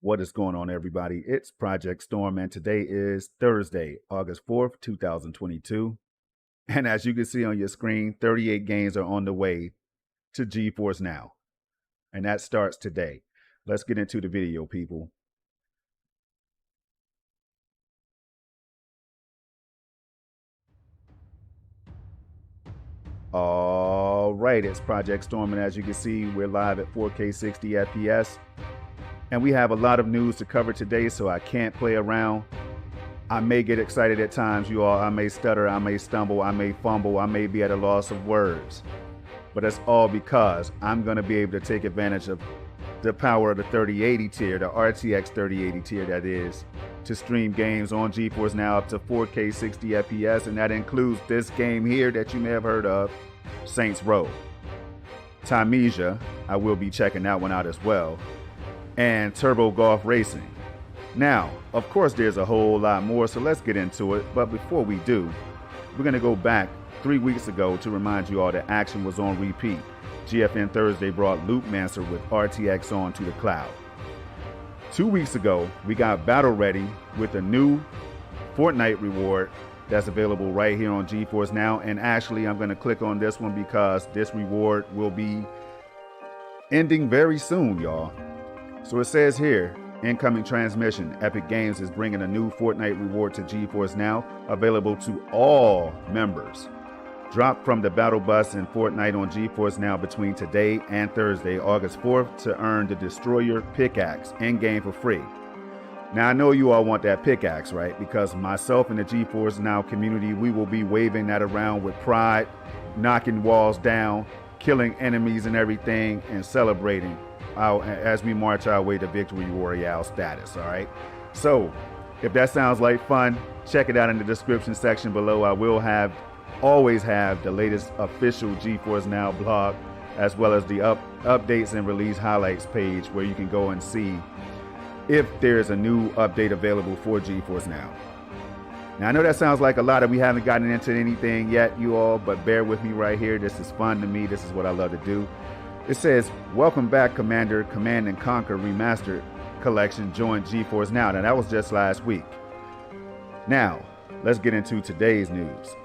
What is going on, everybody? It's Project Storm, and today is Thursday, August 4th, 2022. And as you can see on your screen, 38 games are on the way to Geforce Now. And that starts today. Let's get into the video, people. All right, it's Project Storm, and as you can see, we're live at 4K 60 FPS. And we have a lot of news to cover today, so I can't play around. I may get excited at times, you all. I may stutter, I may stumble, I may fumble, I may be at a loss of words. But that's all because I'm going to be able to take advantage of the power of the 3080 tier, the RTX 3080 tier that is, to stream games on Geforce Now up to 4K 60 FPS, and that includes this game here that you may have heard of, Saints Row. Timesia, I will be checking that one out as well, and Turbo Golf Racing. Now, of course, there's a whole lot more, so let's get into it. But before we do, we're going to go back 3 weeks ago to remind you all that action was on repeat. GFN Thursday brought Loop Mancer with RTX on to the cloud. 2 weeks ago, we got Battle Ready with a new Fortnite reward that's available right here on Geforce Now. And actually, I'm going to click on this one because this reward will be ending very soon, y'all. So it says here, incoming transmission, Epic Games is bringing a new Fortnite reward to Geforce Now, available to all members. Drop from the Battle Bus in Fortnite on Geforce Now between today and Thursday, August 4th, to earn the Destroyer Pickaxe in-game for free. Now, I know you all want that pickaxe, right? Because myself and the Geforce Now community, we will be waving that around with pride, knocking walls down, killing enemies and everything, and celebrating as we march our way to Victory Royale status, all right? So, if that sounds like fun, check it out in the description section below. I will always have the latest official Geforce Now blog, as well as the updates and release highlights page where you can go and see if there's a new update available for Geforce Now. Now, I know that sounds like a lot, and we haven't gotten into anything yet, you all, but bear with me right here. This is fun to me. This is what I love to do. It says, welcome back, Commander, Command & Conquer Remastered Collection joined Geforce Now. Now, that was just last week. Now, let's get into today's news.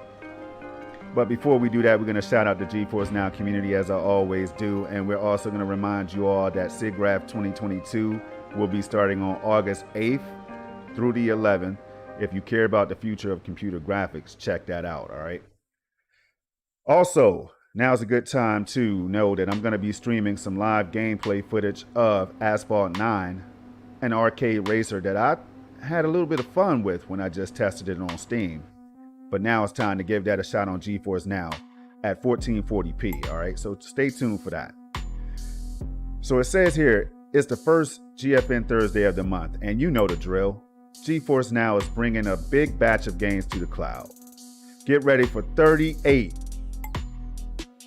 But before we do that, we're going to shout out the Geforce Now community, as I always do. And we're also going to remind you all that SIGGRAPH 2022 will be starting on August 8th through the 11th. If you care about the future of computer graphics, check that out, all right? Also, now's a good time to know that I'm going to be streaming some live gameplay footage of Asphalt 9, an arcade racer that I had a little bit of fun with when I just tested it on Steam. But now it's time to give that a shot on Geforce Now at 1440p, all right? So stay tuned for that. So it says here, it's the first GFN Thursday of the month, and you know the drill. Geforce Now is bringing a big batch of games to the cloud. Get ready for 38.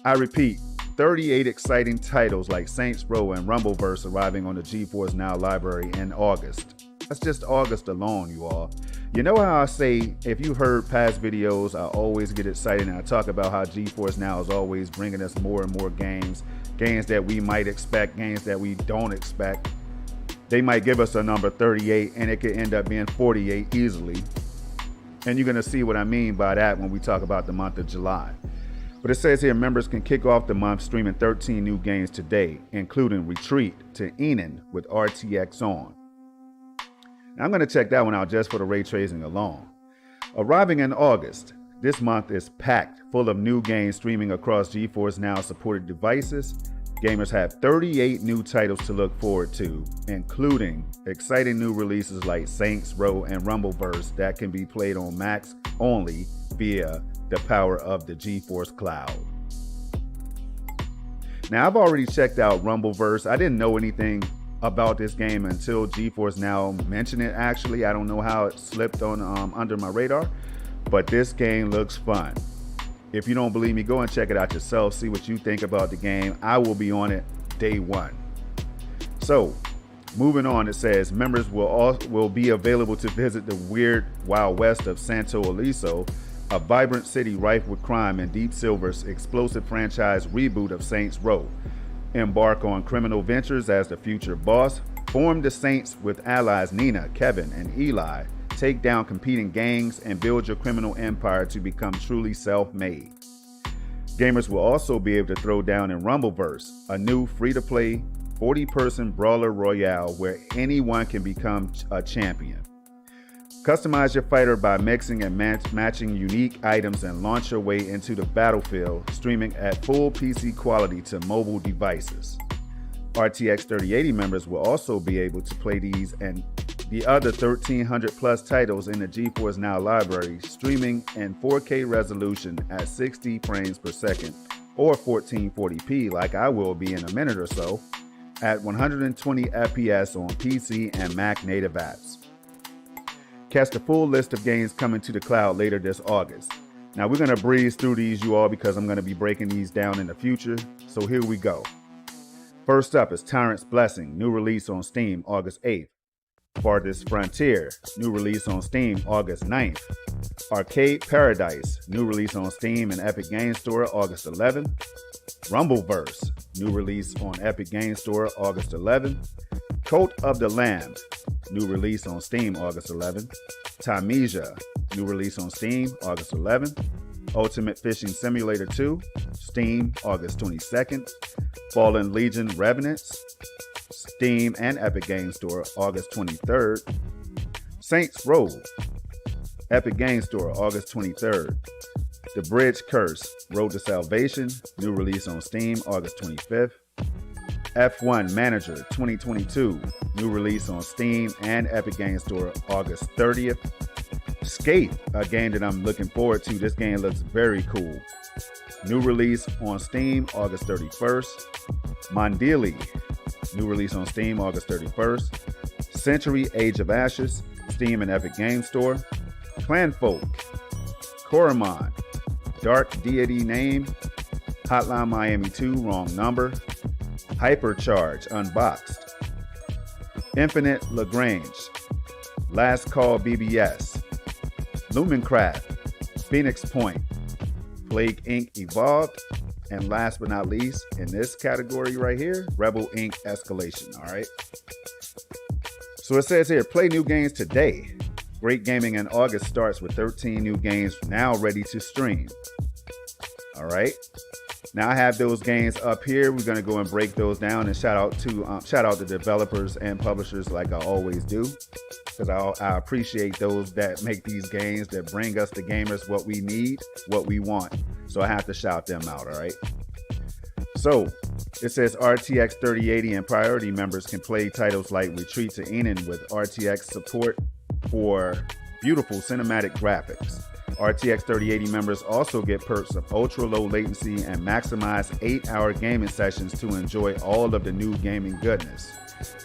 I repeat, 38 exciting titles like Saints Row and Rumbleverse arriving on the Geforce Now library in August. That's just August alone, you all. You know how I say, if you heard past videos, I always get excited and I talk about how Geforce Now is always bringing us more and more games. Games that we might expect, games that we don't expect. They might give us a number 38 and it could end up being 48 easily. And you're going to see what I mean by that when we talk about the month of July. But it says here, members can kick off the month streaming 13 new games today, including Retreat to Enon with RTX on. Now, I'm going to check that one out just for the ray tracing alone. Arriving in August, this month is packed full of new games streaming across Geforce Now supported devices. Gamers have 38 new titles to look forward to, including exciting new releases like Saints Row and Rumbleverse that can be played on Macs only via the power of the Geforce Cloud. Now, I've already checked out Rumbleverse. I didn't know anything about this game until Geforce Now mentioned it. Actually, I don't know how it slipped on under my radar, but this game looks fun. If you don't believe me, go and check it out yourself. See what you think about the game. I will be on it day one. So, moving on, it says members will be available to visit the weird Wild West of Santo Aliso, a vibrant city rife with crime and Deep Silver's explosive franchise reboot of Saints Row. Embark on criminal ventures as the future boss, Form the Saints with allies Nina, Kevin, and Eli. Take down competing gangs and build your criminal empire to become truly self-made. Gamers will also be able to throw down in Rumbleverse, a new free-to-play 40-person brawler royale where anyone can become a champion. Customize your fighter by mixing and matching unique items and launch your way into the battlefield, streaming at full PC quality to mobile devices. RTX 3080 members will also be able to play these and the other 1,300 plus titles in the Geforce NOW library, streaming in 4K resolution at 60 frames per second or 1440p like I will be in a minute or so, at 120 FPS on PC and Mac native apps. Catch the full list of games coming to the cloud later this August. Now we're going to breeze through these, you all, because I'm going to be breaking these down in the future, so here we go. First up is Tyrant's Blessing, new release on Steam August 8th. Farthest Frontier, new release on Steam August 9th. Arcade Paradise, new release on Steam and Epic Games Store August 11th. Rumbleverse, new release on Epic Games Store August 11th. Cult of the Lamb, new release on Steam August 11th. Tamesia, new release on Steam August 11th. Ultimate Fishing Simulator 2, Steam August 22nd. Fallen Legion Revenants, Steam and Epic Games Store August 23rd. Saints Row, Epic Games Store August 23rd. The Bridge Curse, Road to Salvation, new release on Steam August 25th. F1 Manager 2022, new release on Steam and Epic Games Store August 30th. Skate, a game that I'm looking forward to. This game looks very cool. New release on Steam August 31st. Mondili, new release on Steam August 31st. Century Age of Ashes, Steam and Epic Games Store. Clanfolk, Koromon, Dark Deity Name, Hotline Miami 2 Wrong Number, Hypercharge Unboxed, Infinite Lagrange, Last Call BBS, Lumencraft, Phoenix Point, Plague Inc. Evolved, and last but not least, in this category right here, Rebel Inc. Escalation, all right? So it says here, play new games today. Great Gaming in August starts with 13 new games now ready to stream. All right. Now I have those games up here. We're going to go and break those down and shout out to developers and publishers like I always do, because I appreciate those that make these games, that bring us the gamers what we need, what we want. So I have to shout them out. All right. So it says RTX 3080 and priority members can play titles like Retreat to Eden with RTX support for beautiful cinematic graphics. RTX 3080 members also get perks of ultra low latency and maximize 8-hour gaming sessions to enjoy all of the new gaming goodness.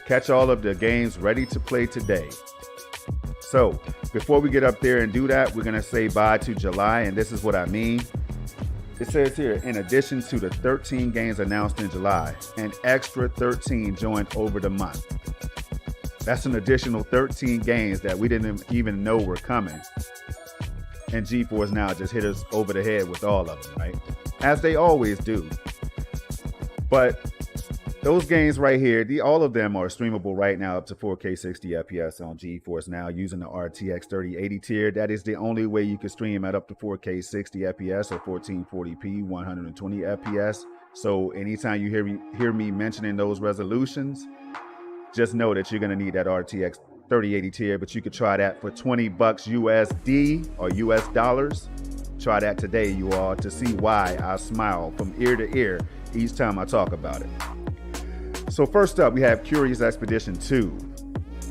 Catch all of the games ready to play today. So before we get up there and do that, we're going to say bye to July, and this is what I mean. It says here, in addition to the 13 games announced in July, an extra 13 joined over the month. That's an additional 13 games that we didn't even know were coming. And Geforce NOW just hit us over the head with all of them, right? As they always do. But those games right here, all of them are streamable right now up to 4K 60 FPS on Geforce NOW using the RTX 3080 tier. That is the only way you can stream at up to 4K 60 FPS or 1440p 120 FPS. So anytime you hear me mentioning those resolutions, just know that you're going to need that RTX 3080 tier, but you could try that for $20 USD or US dollars. Try that today, you all, to see why I smile from ear to ear each time I talk about it. So first up, we have Curious Expedition 2,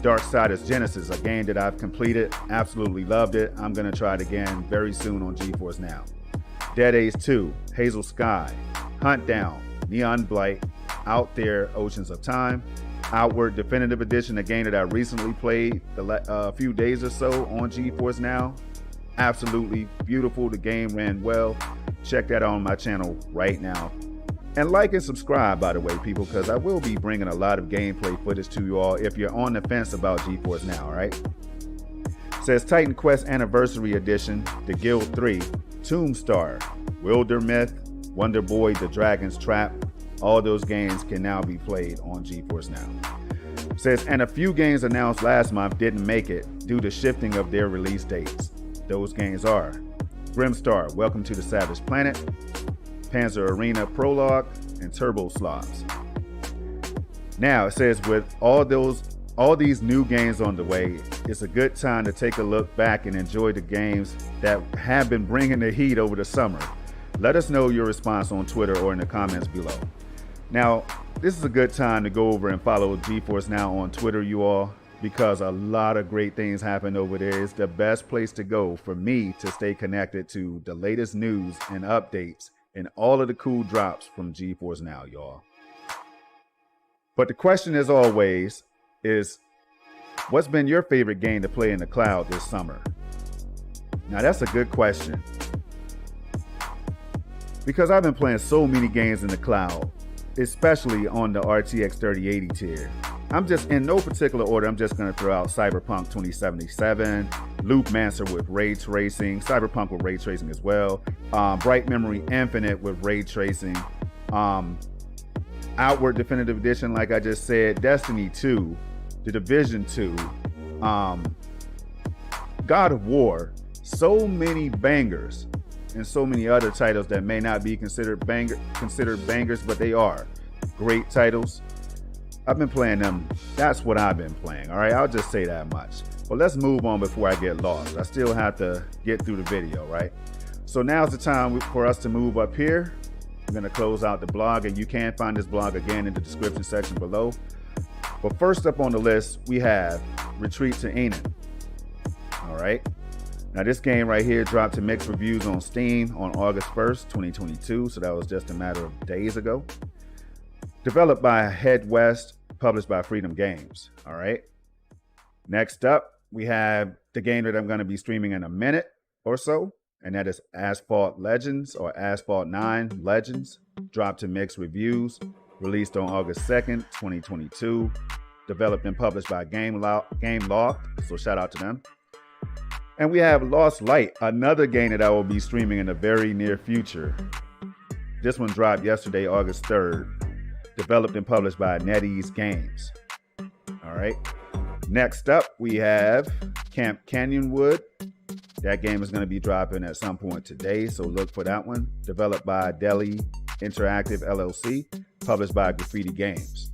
Darksiders Genesis, a game that I've completed, absolutely loved it. I'm going to try it again very soon on Geforce NOW. Dead Ace 2, Hazel Sky, Hunt Down, Neon Blight, Out There, Oceans of Time, Outward Definitive Edition, a game that I recently played a few days or so on Geforce NOW. Absolutely beautiful. The game ran well. Check that out on my channel right now. And like and subscribe, by the way, people, because I will be bringing a lot of gameplay footage to you all if you're on the fence about Geforce NOW, all right? It says Titan Quest Anniversary Edition, The Guild 3, Tombstar, Wildermyth, Wonder Boy, The Dragon's Trap. All those games can now be played on Geforce NOW. Says, and a few games announced last month didn't make it due to shifting of their release dates. Those games are Grimstar, Welcome to the Savage Planet, Panzer Arena Prologue, and Turbo Slobs. Now, it says with all these new games on the way, it's a good time to take a look back and enjoy the games that have been bringing the heat over the summer. Let us know your response on Twitter or in the comments below. Now, this is a good time to go over and follow Geforce Now on Twitter, you all, because a lot of great things happen over there. It's the best place to go for me to stay connected to the latest news and updates and all of the cool drops from Geforce Now, y'all. But the question, as always, is what's been your favorite game to play in the cloud this summer? Now, that's a good question, because I've been playing so many games in the cloud, especially on the RTX 3080 tier. I'm just, in no particular order, I'm just going to throw out Cyberpunk 2077, Loopmancer with ray tracing, Cyberpunk with ray tracing as well, Bright Memory Infinite with ray tracing, Outward Definitive Edition, like I just said, Destiny 2, The Division 2, God of War, so many bangers, and so many other titles that may not be considered bangers, but they are great titles. I've been playing them. That's what I've been playing. All right, I'll just say that much. But let's move on before I get lost. I still have to get through the video, right? So now's the time for us to move up here. I'm going to close out the blog, and you can find this blog again in the description section below. But first up on the list, we have Retreat to Enon. All right. Now, this game right here dropped to mixed reviews on Steam on August 1st, 2022. So that was just a matter of days ago. Developed by Head West, published by Freedom Games. All right. Next up, we have the game that I'm going to be streaming in a minute or so, and that is Asphalt Legends, or Asphalt 9 Legends. Dropped to mixed reviews, released on August 2nd, 2022. Developed and published by Gameloft, so shout out to them. And we have Lost Light, another game that I will be streaming in the very near future. This one dropped yesterday, August 3rd. Developed and published by NetEase Games. All right. Next up, we have Camp Canyonwood. That game is going to be dropping at some point today, so look for that one. Developed by Delhi Interactive LLC, published by Graffiti Games.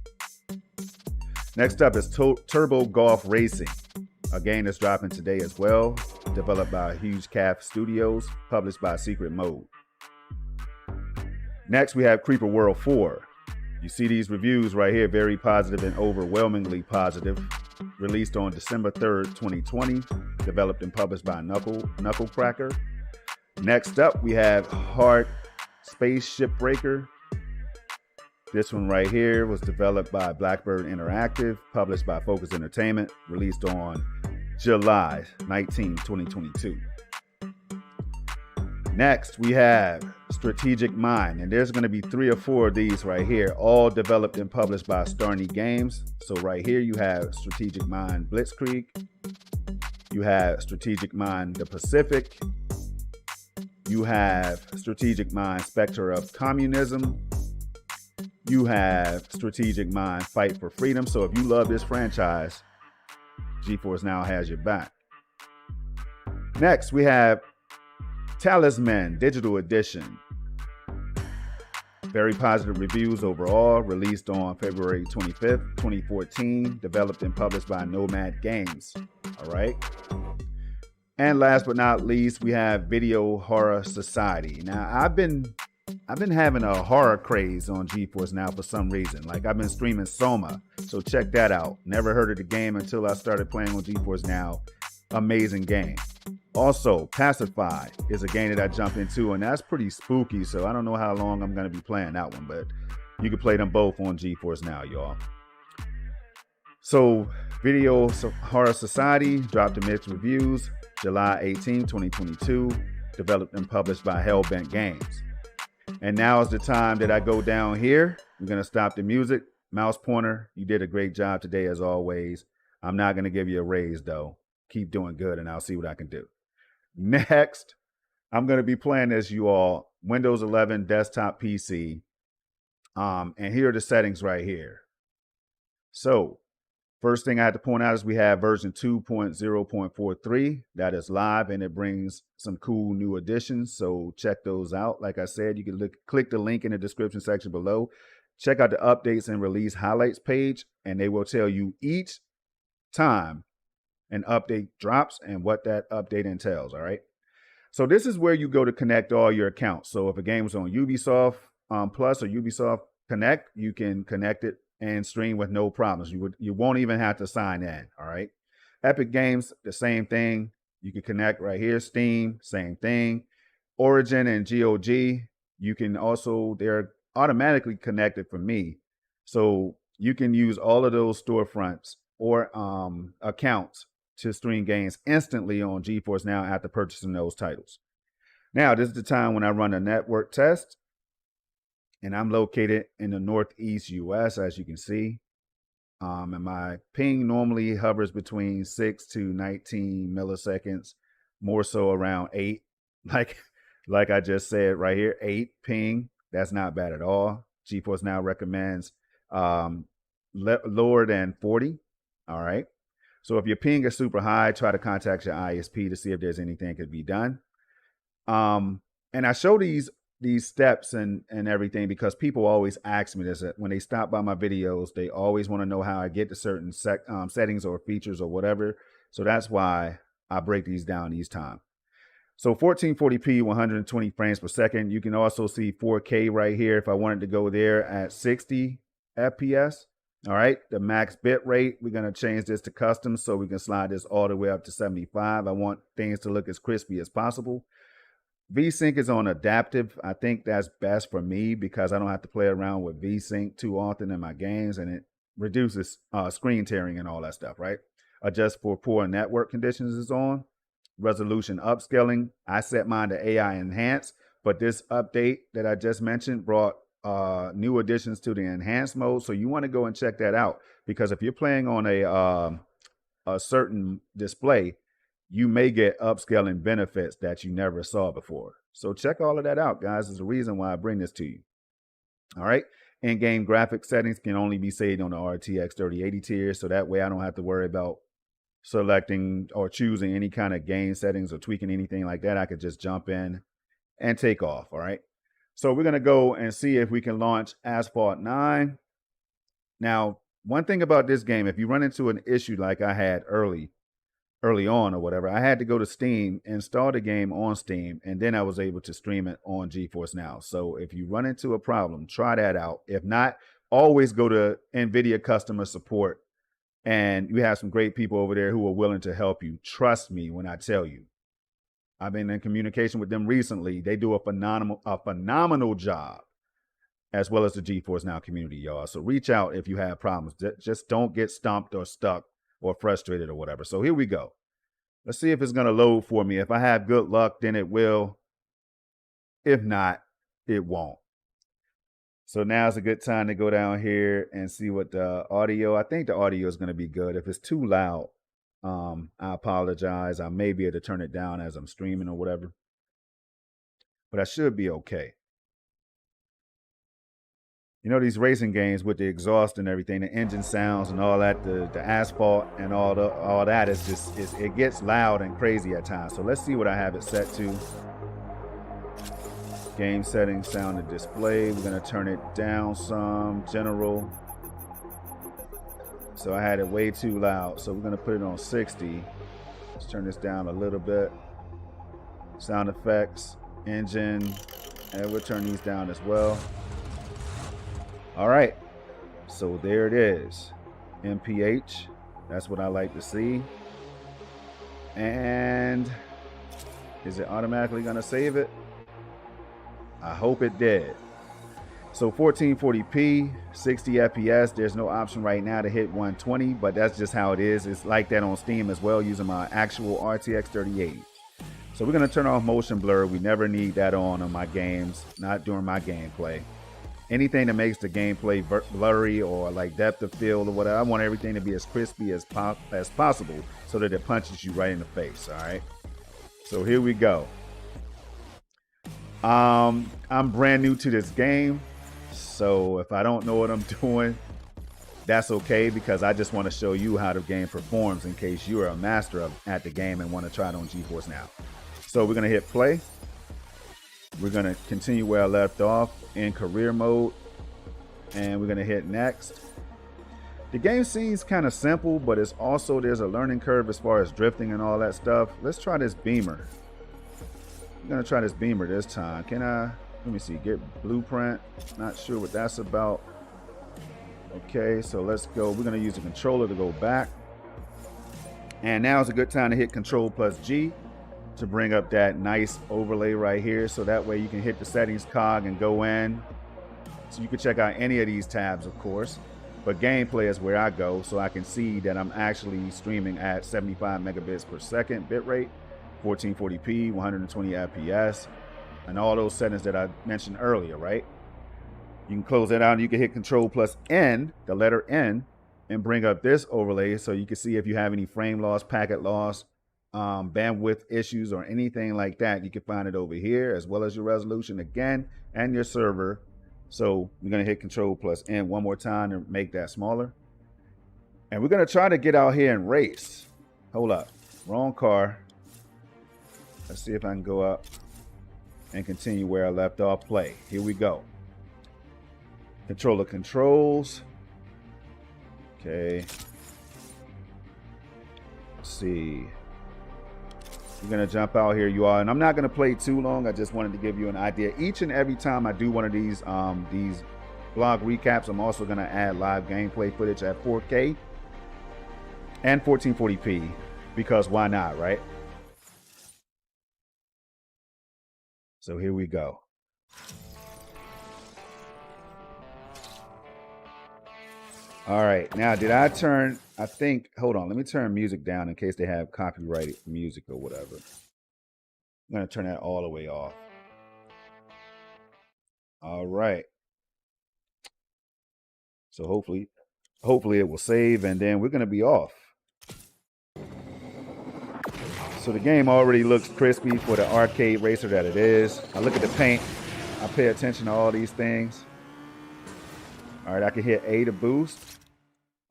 Next up is Turbo Golf Racing, a game that's dropping today as well. Developed by Huge Calf Studios, published by Secret Mode. Next, we have Creeper World 4. You see these reviews right here, very positive and overwhelmingly positive. Released on December 3rd, 2020. Developed and published by Knucklecracker. Next up, we have Hard Space Shipbreaker. This one right here was developed by Blackbird Interactive, published by Focus Entertainment, released on July 19, 2022. Next, we have Strategic Mind, and there's going to be 3 or 4 of these right here, all developed and published by Starny Games. So right here, you have Strategic Mind Blitzkrieg. You have Strategic Mind The Pacific. You have Strategic Mind Spectre of Communism. You have Strategic Mind Fight for Freedom. So if you love this franchise, Geforce Now has your back. Next, we have Talisman Digital Edition. Very positive reviews overall. Released on February 25th, 2014. Developed and published by Nomad Games. All right. And last but not least, we have Video Horror Society. Now, I've been having a horror craze on Geforce Now for some reason. Like, I've been streaming Soma, so check that out. Never heard of the game until I started playing on Geforce Now. Amazing game. Also, Pacify is a game that I jumped into, and that's pretty spooky, so I don't know how long I'm going to be playing that one, but you can play them both on Geforce Now, y'all. So, Video Horror Society dropped to mixed reviews July 18, 2022, developed and published by Hellbent Games. And now is the time that I go down here. I'm going to stop the music. Mouse pointer, you did a great job today as always. I'm not going to give you a raise though. Keep doing good and I'll see what I can do. Next, I'm going to be playing this, you all, Windows 11 desktop PC. And here are the settings right here. So First thing I had to point out is we have version 2.0.43 that is live, and it brings some cool new additions. So check those out. Like I said, you can click the link in the description section below. Check out the updates and release highlights page, and they will tell you each time an update drops and what that update entails. All right. So this is where you go to connect all your accounts. So if a game is on Ubisoft Plus or Ubisoft Connect, you can connect it and stream with no problems. You won't even have to sign in. All right. Epic Games, the same thing. You can connect right here. Steam, same thing. Origin and GOG, you can also, they're automatically connected for me. So you can use all of those storefronts or accounts to stream games instantly on Geforce Now after purchasing those titles. Now, this is the time when I run a network test, and I'm located in the Northeast US, as you can see. And my ping normally hovers between 6 to 19 milliseconds, more so around 8. Like I just said right here, 8 ping. That's not bad at all. Geforce Now recommends lower than 40. All right. So if your ping is super high, try to contact your ISP to see if there's anything that could be done. And I show these steps and everything because people always ask me this. When they stop by my videos, they always want to know how I get to certain settings or features or whatever. So that's why I break these down each time. So 1440p, 120 frames per second. You can also see 4K right here if I wanted to go there at 60 FPS. All right, the max bit rate, we're going to change this to custom so we can slide this all the way up to 75. I want things to look as crispy as possible. VSync is on adaptive. I think that's best for me because I don't have to play around with VSync too often in my games, and it reduces screen tearing and all that stuff, right? Adjust for poor network conditions is on. Resolution upscaling, I set mine to AI enhanced, but this update that I just mentioned brought new additions to the enhanced mode. So you want to go and check that out because if you're playing on a certain display, you may get upscaling benefits that you never saw before. So check all of that out, guys. There's a reason why I bring this to you. All right. In-game graphic settings can only be saved on the RTX 3080 tier. So that way I don't have to worry about selecting or choosing any kind of game settings or tweaking anything like that. I could just jump in and take off. All right. So we're going to go and see if we can launch Asphalt 9. Now, one thing about this game, if you run into an issue like I had early on or whatever, I had to go to Steam, install the game on Steam, and then I was able to stream it on Geforce Now. So if you run into a problem, try that out. If not, always go to Nvidia customer support, and you have some great people over there who are willing to help you. Trust me when I tell you. I've been in communication with them recently. They do a phenomenal job, as well as the Geforce Now community, y'all. So reach out if you have problems. Just don't get stumped or stuck or frustrated or whatever. So here we go. Let's see if it's going to load for me. If I have good luck, then it will. If not, it won't. So now is a good time to go down here and see what the audio, I think the audio is going to be good. If it's too loud, I apologize. I may be able to turn it down as I'm streaming or whatever, but I should be okay. You know, these racing games with the exhaust and everything, the engine sounds and all that, the asphalt and all that is just, it gets loud and crazy at times. So let's see what I have it set to. Game settings, sound and display. We're going to turn it down some, general. So I had it way too loud. So we're going to put it on 60. Let's turn this down a little bit. Sound effects, engine, and we'll turn these down as well. All right, so there it is. MPH, that's what I like to see. And is it automatically going to save it? I hope it did. So 1440p, 60 FPS. There's no option right now to hit 120, but that's just how it is. It's like that on Steam as well, using my actual RTX 3080. So we're going to turn off motion blur. We never need that on my games, not during my gameplay. Anything that makes the gameplay blurry or like depth of field or whatever, I want everything to be as crispy as possible so that it punches you right in the face. All right. So here we go. I'm brand new to this game, so if I don't know what I'm doing, That's okay, because I just want to show you how the game performs in case you are a master at the game and want to try it on Geforce Now. So we're going to hit play. We're going to continue where I left off in career mode, and we're going to hit next. The game seems kind of simple, but there's a learning curve as far as drifting and all that stuff. Let's try this beamer. I'm going to try this beamer this time. Let me see, get blueprint. Not sure what that's about. Okay, so let's go. We're going to use the controller to go back. And now is a good time to hit Control plus G to bring up that nice overlay right here. So that way you can hit the settings cog and go in. So you can check out any of these tabs, of course. But gameplay is where I go, so I can see that I'm actually streaming at 75 megabits per second bitrate, 1440p, 120 FPS, and all those settings that I mentioned earlier, right? You can close that out and you can hit Control plus N, the letter N, and bring up this overlay so you can see if you have any frame loss, packet loss, bandwidth issues, or anything like that. You can find it over here, as well as your resolution again and your server. So we're going to hit Control plus N one more time to make that smaller. And we're going to try to get out here and race. Hold up. Wrong car. Let's see if I can go up and continue where I left off. Play. Here we go. Controller controls. Okay. Let's see. We're going to jump out here, you all. And I'm not going to play too long. I just wanted to give you an idea. Each and every time I do one of these blog recaps, I'm also going to add live gameplay footage at 4K and 1440p, because why not, right? So here we go. All right. Now, did I turn... hold on, let me turn music down in case they have copyrighted music or whatever. I'm going to turn that all the way off. All right. So hopefully it will save, and then we're going to be off. So the game already looks crispy for the arcade racer that it is. I look at the paint. I pay attention to all these things. All right, I can hit A to boost.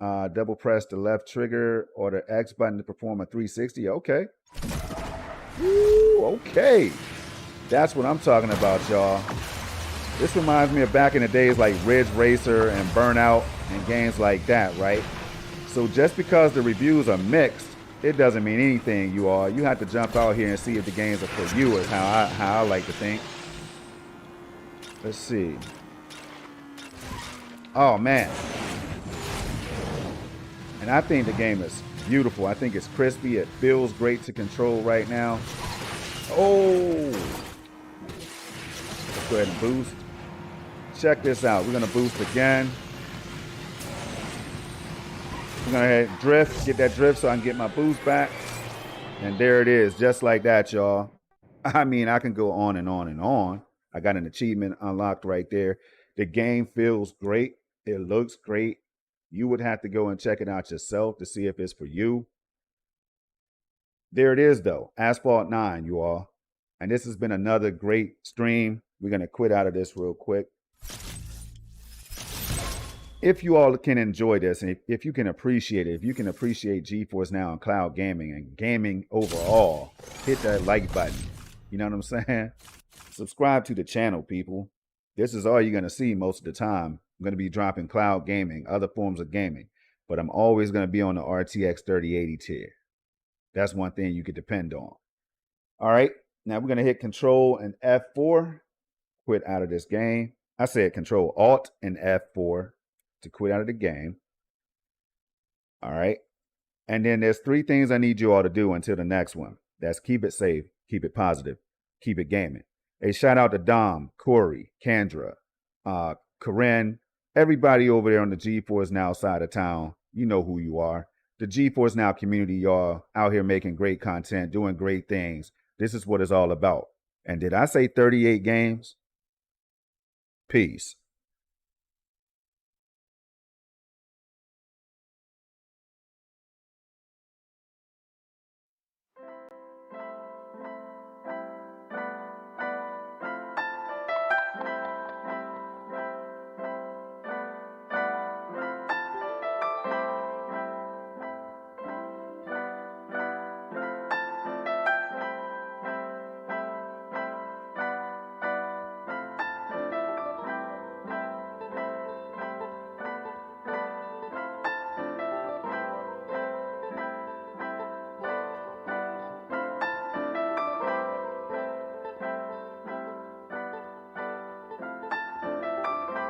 Double press the left trigger or the X button to perform a 360. Okay. Woo, okay. That's what I'm talking about, y'all. This reminds me of back in the days like Ridge Racer and Burnout and games like that, right? So just because the reviews are mixed, it doesn't mean anything, you all. You have to jump out here and see if the games are for you, is how I like to think. Let's see. Oh, man. And I think the game is beautiful. I think it's crispy. It feels great to control right now. Oh! Let's go ahead and boost. Check this out. We're going to boost again. We're going to drift, get that drift so I can get my boost back. And there it is, just like that, y'all. I mean, I can go on and on and on. I got an achievement unlocked right there. The game feels great. It looks great. You would have to go and check it out yourself to see if it's for you. There it is, though. Asphalt 9, you all. And this has been another great stream. We're going to quit out of this real quick. If you all can enjoy this, and if you can appreciate it, if you can appreciate Geforce Now and cloud gaming and gaming overall, hit that like button. You know what I'm saying? Subscribe to the channel, people. This is all you're going to see most of the time. I'm going to be dropping cloud gaming, other forms of gaming, but I'm always going to be on the RTX 3080 tier. That's one thing you could depend on. All right, now we're going to hit Control and F4, quit out of this game. I said Control Alt and F4 to quit out of the game. All right, and then there's 3 things I need you all to do until the next one. That's keep it safe, keep it positive, keep it gaming. A shout out to Dom, Corey, Kendra, Corinne, everybody over there on the Geforce Now side of town. You know who you are. The Geforce Now community, y'all, out here making great content, doing great things. This is what it's all about. And did I say 38 games? Peace.